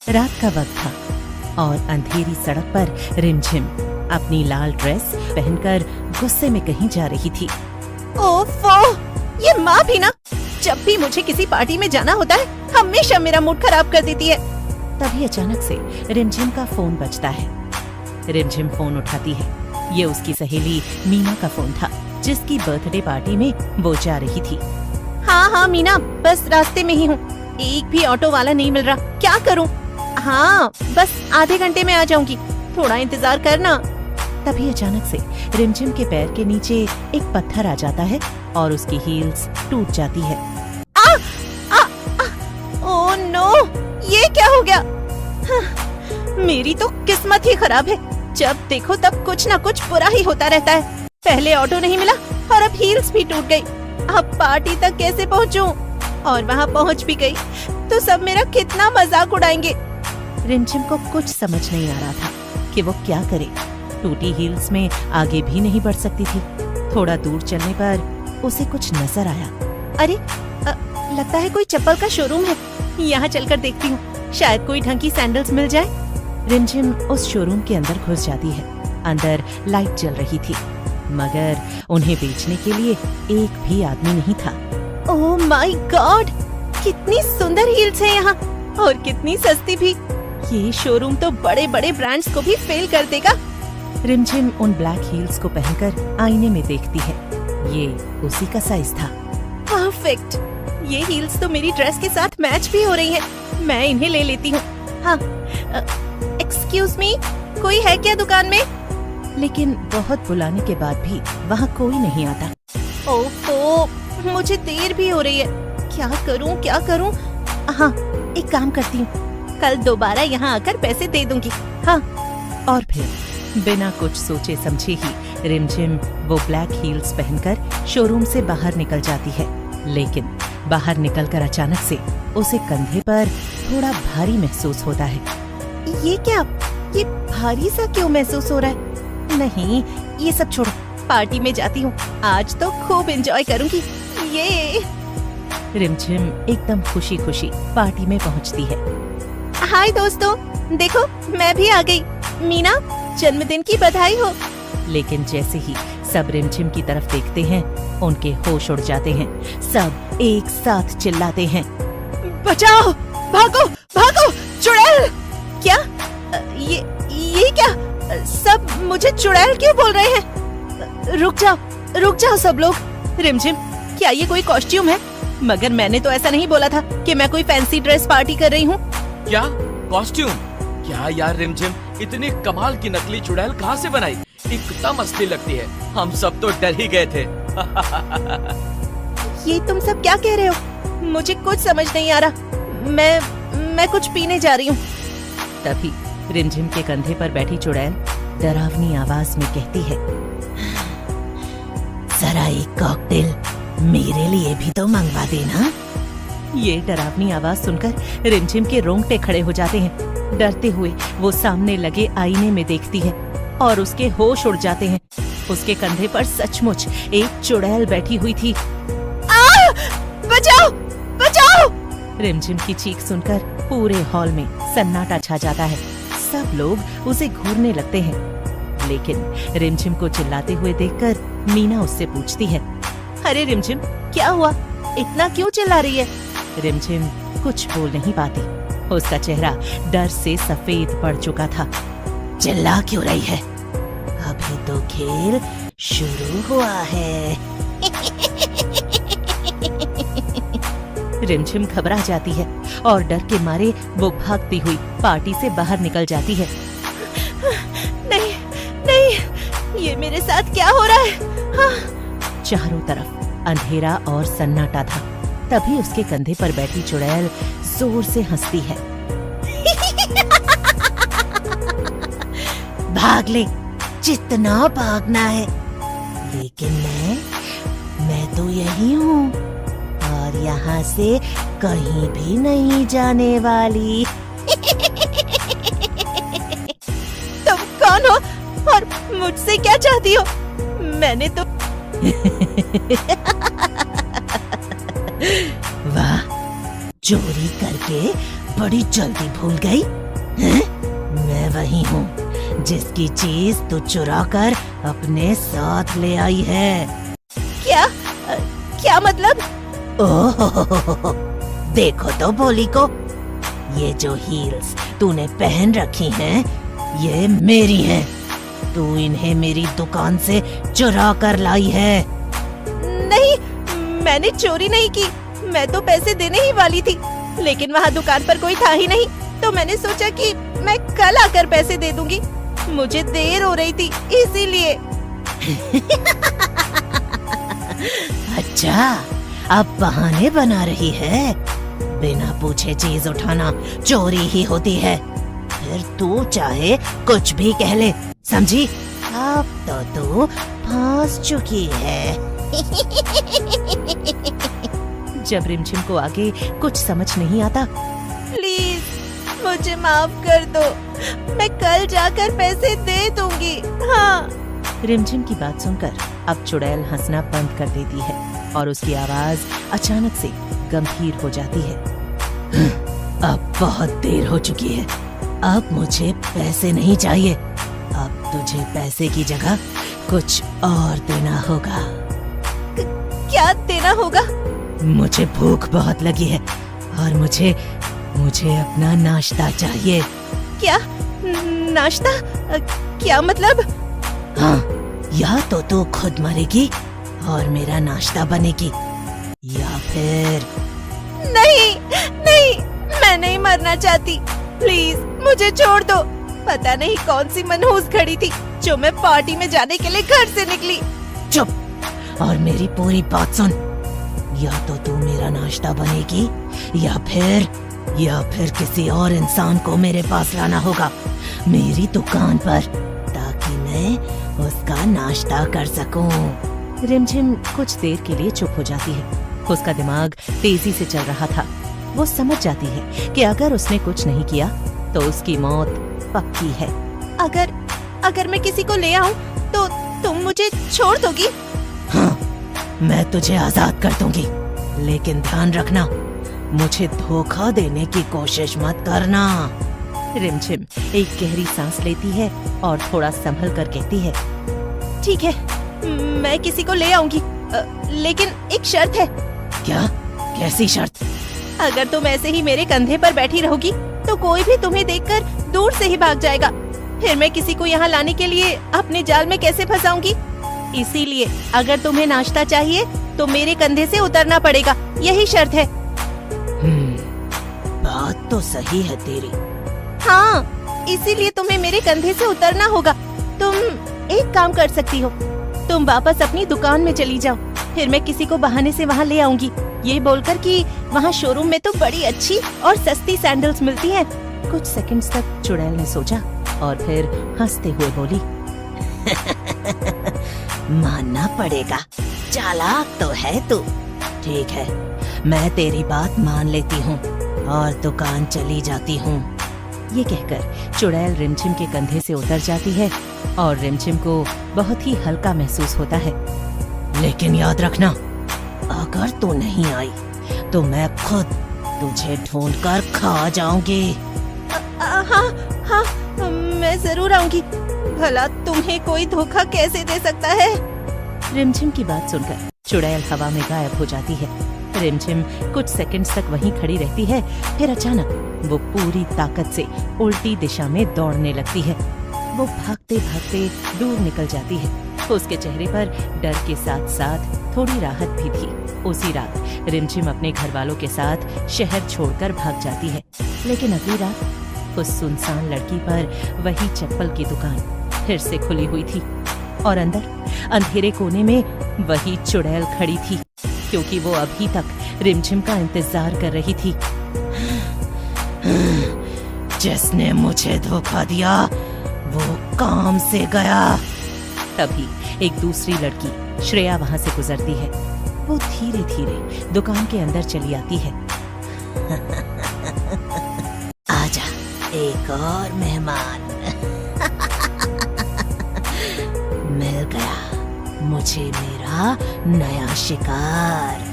रात का वक्त था और अंधेरी सड़क पर रिमझिम अपनी लाल ड्रेस पहनकर गुस्से में कहीं जा रही थी। ओफो, ये माँ भी ना, जब भी मुझे किसी पार्टी में जाना होता है हमेशा मेरा मूड खराब कर देती है। तभी अचानक से रिमझिम का फोन बजता है। रिमझिम फोन उठाती है। ये उसकी सहेली मीना का फोन था, जिसकी बर्थडे पार्टी में वो जा रही थी। हाँ मीना, बस रास्ते में ही हूँ, एक भी ऑटो वाला नहीं मिल रहा, क्या करूँ? हाँ बस आधे घंटे में आ जाऊंगी, थोड़ा इंतजार करना। तभी अचानक से रिमझिम के पैर के नीचे एक पत्थर आ जाता है और उसकी हील्स टूट जाती है। ओह नो, ये क्या हो गया? हाँ, मेरी तो किस्मत ही खराब है, जब देखो तब कुछ ना कुछ बुरा ही होता रहता है। पहले ऑटो नहीं मिला और अब हील्स भी टूट गई। अब पार्टी तक कैसे पहुँचूं? और वहाँ पहुँच भी गई तो सब मेरा कितना मजाक उड़ाएंगे। रिमझिम को कुछ समझ नहीं आ रहा था कि वो क्या करे। टूटी हील्स में आगे भी नहीं बढ़ सकती थी। थोड़ा दूर चलने पर उसे कुछ नजर आया। अरे लगता है कोई चप्पल का शोरूम है, यहाँ चलकर देखती हूँ, शायद कोई ढंग की सैंडल्स मिल जाए। रिमझिम उस शोरूम के अंदर घुस जाती है। अंदर लाइट जल रही थी, मगर उन्हें बेचने के लिए एक भी आदमी नहीं था। ओह माय गॉड, कितनी सुंदर हील्स है यहाँ और कितनी सस्ती भी। ये शोरूम तो बड़े बड़े ब्रांड्स को भी फेल कर देगा। रिमझिम उन ब्लैक हील्स को पहनकर आईने में देखती है। ये उसी का साइज था। परफेक्ट, ये हील्स तो मेरी ड्रेस के साथ मैच भी हो रही है, मैं इन्हें ले लेती हूँ। हाँ, एक्सक्यूज मी, कोई है क्या दुकान में? लेकिन बहुत बुलाने के बाद भी वहाँ कोई नहीं आता। ओफो, मुझे देर भी हो रही है, क्या करूँ? हाँ, एक काम करती हूँ, कल दोबारा यहाँ आकर पैसे दे दूंगी। हाँ। और फिर बिना कुछ सोचे समझे ही रिमझिम वो ब्लैक हील्स पहनकर शोरूम से बाहर निकल जाती है। लेकिन बाहर निकलकर अचानक से उसे कंधे पर थोड़ा भारी महसूस होता है। ये क्या? ये भारी सा क्यों महसूस हो रहा है? नहीं, ये सब छोड़ो, पार्टी में जाती हूँ, आज तो खूब एंजॉय करूँगी। ये रिमझिम एकदम खुशी खुशी पार्टी में पहुँचती है। हाय दोस्तों, देखो मैं भी आ गई। मीना, जन्मदिन की बधाई हो। लेकिन जैसे ही सब रिमझिम की तरफ देखते हैं, उनके होश उड़ जाते हैं। सब एक साथ चिल्लाते हैं, बचाओ, भागो भागो, चुड़ैल! क्या? ये क्या? सब मुझे चुड़ैल क्यों बोल रहे हैं? रुक जाओ सब लोग। रिमझिम, क्या ये कोई कॉस्ट्यूम है? मगर मैंने तो ऐसा नहीं बोला था कि मैं कोई फैंसी ड्रेस पार्टी कर रही हूँ। क्या कॉस्ट्यूम? क्या यार रिमझिम, इतनी कमाल की नकली चुड़ैल कहाँ से बनाई? एकदम असली लगती है, हम सब तो डर ही गए थे। ये तुम सब क्या कह रहे हो? मुझे कुछ समझ नहीं आ रहा। मैं कुछ पीने जा रही हूँ। तभी रिमझिम के कंधे पर बैठी चुड़ैल डरावनी आवाज में कहती है, जरा एक कॉकटेल मेरे लिए भी तो मंगवा देना। ये डरावनी आवाज सुनकर रिमझिम के रोंगटे खड़े हो जाते हैं। डरते हुए वो सामने लगे आईने में देखती है और उसके होश उड़ जाते हैं। उसके कंधे पर सचमुच एक चुड़ैल बैठी हुई थी। बचाओ बचाओ! रिमझिम की चीख सुनकर पूरे हॉल में सन्नाटा छा जाता है। सब लोग उसे घूरने लगते हैं। लेकिन रिमझिम को चिल्लाते हुए देखकर मीना उससे पूछती है, अरे रिमझिम, क्या हुआ? इतना क्यों चिल्ला रही है? रिमझिम कुछ बोल नहीं पाती। उसका चेहरा डर से सफेद पड़ चुका था। चिल्ला क्यों रही है? अभी तो खेल शुरू हुआ है। रिमझिम घबरा जाती है और डर के मारे वो भागती हुई पार्टी से बाहर निकल जाती है। नहीं, ये मेरे साथ क्या हो रहा है? हाँ। चारों तरफ अंधेरा और सन्नाटा था। तभी उसके कंधे पर बैठी चुड़ैल जोर से हंसती है। भाग ले, जितना भागना है, लेकिन मैं तो यही हूँ और यहाँ से कहीं भी नहीं जाने वाली। तुम कौन हो और मुझसे क्या चाहती हो? मैंने तो वाह, चोरी करके बड़ी जल्दी भूल गई हैं? मैं वही हूँ जिसकी चीज तू चुरा कर अपने साथ ले आई है। क्या मतलब? ओह, देखो तो भोली को, ये जो हील्स तूने पहन रखी हैं, ये मेरी हैं। तू इन्हें मेरी दुकान से चुरा कर लाई है। नहीं, मैंने चोरी नहीं की। मैं तो पैसे देने ही वाली थी, लेकिन वहाँ दुकान पर कोई था ही नहीं, तो मैंने सोचा कि मैं कल आकर पैसे दे दूंगी। मुझे देर हो रही थी इसीलिए। अच्छा, अब बहाने बना रही है। बिना पूछे चीज उठाना चोरी ही होती है। फिर तू चाहे कुछ भी कह ले, समझी? अब तो तू फंस चुकी है। जब रिमझिम को आगे कुछ समझ नहीं आता, प्लीज मुझे माफ कर दो, मैं कल जाकर पैसे दे दूंगी। हाँ। रिमझिम की बात सुनकर अब चुड़ैल हंसना बंद कर देती है और उसकी आवाज अचानक से गंभीर हो जाती है। अब बहुत देर हो चुकी है। अब मुझे पैसे नहीं चाहिए। अब तुझे पैसे की जगह कुछ और देना होगा। क्या देना होगा? मुझे भूख बहुत लगी है और मुझे अपना नाश्ता चाहिए। क्या नाश्ता? क्या मतलब? हाँ, या तो तू खुद मरेगी और मेरा नाश्ता बनेगी, या फिर नहीं नहीं, मैं नहीं मरना चाहती। प्लीज मुझे छोड़ दो। पता नहीं कौन सी मनहूस खड़ी थी जो मैं पार्टी में जाने के लिए घर से निकली। चुप और मेरी पूरी बात सुन। या तो तू मेरा नाश्ता बनेगी या फिर किसी और इंसान को मेरे पास लाना होगा मेरी दुकान पर, ताकि मैं उसका नाश्ता कर सकूं। रिमझिम कुछ देर के लिए चुप हो जाती है। उसका दिमाग तेजी से चल रहा था। वो समझ जाती है कि अगर उसने कुछ नहीं किया तो उसकी मौत पक्की है। अगर मैं किसी को ले आऊं तो तुम मुझे छोड़ दोगी? हाँ, मैं तुझे आजाद कर दूंगी, लेकिन ध्यान रखना, मुझे धोखा देने की कोशिश मत करना। रिमझिम एक गहरी सांस लेती है और थोड़ा संभल कर कहती है, ठीक है, मैं किसी को ले आऊंगी, लेकिन एक शर्त है। क्या? कैसी शर्त? अगर तुम ऐसे ही मेरे कंधे पर बैठी रहोगी तो कोई भी तुम्हें देखकर दूर से ही भाग जाएगा। फिर मैं किसी को यहाँ लाने के लिए अपने जाल में कैसे फंसाऊंगी? इसीलिए अगर तुम्हें नाश्ता चाहिए तो मेरे कंधे से उतरना पड़ेगा, यही शर्त है। बात तो सही है तेरी। हाँ, इसीलिए तुम्हें मेरे कंधे से उतरना होगा। तुम एक काम कर सकती हो, तुम वापस अपनी दुकान में चली जाओ, फिर मैं किसी को बहाने से वहाँ ले आऊंगी, ये बोलकर कि वहाँ शोरूम में तो बड़ी अच्छी और सस्ती सैंडल्स मिलती हैं। कुछ सेकंड्स तक चुड़ैल ने सोचा और फिर हंसते हुए बोली, मानना पड़ेगा, चालाक तो है तू। ठीक है, मैं तेरी बात मान लेती हूँ और दुकान चली जाती हूँ। ये कहकर चुड़ैल रिमझिम के कंधे से उतर जाती है और रिमझिम को बहुत ही हल्का महसूस होता है। लेकिन याद रखना, अगर तू नहीं आई तो मैं खुद तुझे ढूंढकर खा जाऊंगी। हाँ, मैं जरूर आऊंगी। भला तुम्हें कोई धोखा कैसे दे सकता है? रिमझिम की बात सुनकर चुड़ैल हवा में गायब हो जाती है। रिमझिम कुछ सेकंड्स तक वहीं खड़ी रहती है, फिर अचानक वो पूरी ताकत से उल्टी दिशा में दौड़ने लगती है। वो भागते भागते दूर निकल जाती है। उसके चेहरे पर डर के साथ साथ थोड़ी राहत भी थी। उसी रात रिमझिम अपने घर वालों के साथ शहर छोड़कर भाग जाती है। लेकिन अगली रात उस सुनसान लड़की पर वही चप्पल की दुकान फिर से खुली हुई थी और अंदर अंधेरे कोने में वही चुड़ैल खड़ी थी, क्योंकि वो अभी तक रिमझिम का इंतजार कर रही थी। जिसने मुझे धोखा दिया वो काम से गया। तभी एक दूसरी लड़की श्रेया वहां से गुजरती है। वो धीरे धीरे दुकान के अंदर चली आती है। आजा, एक और मेहमान। मिल गया मुझे मेरा नया शिकार।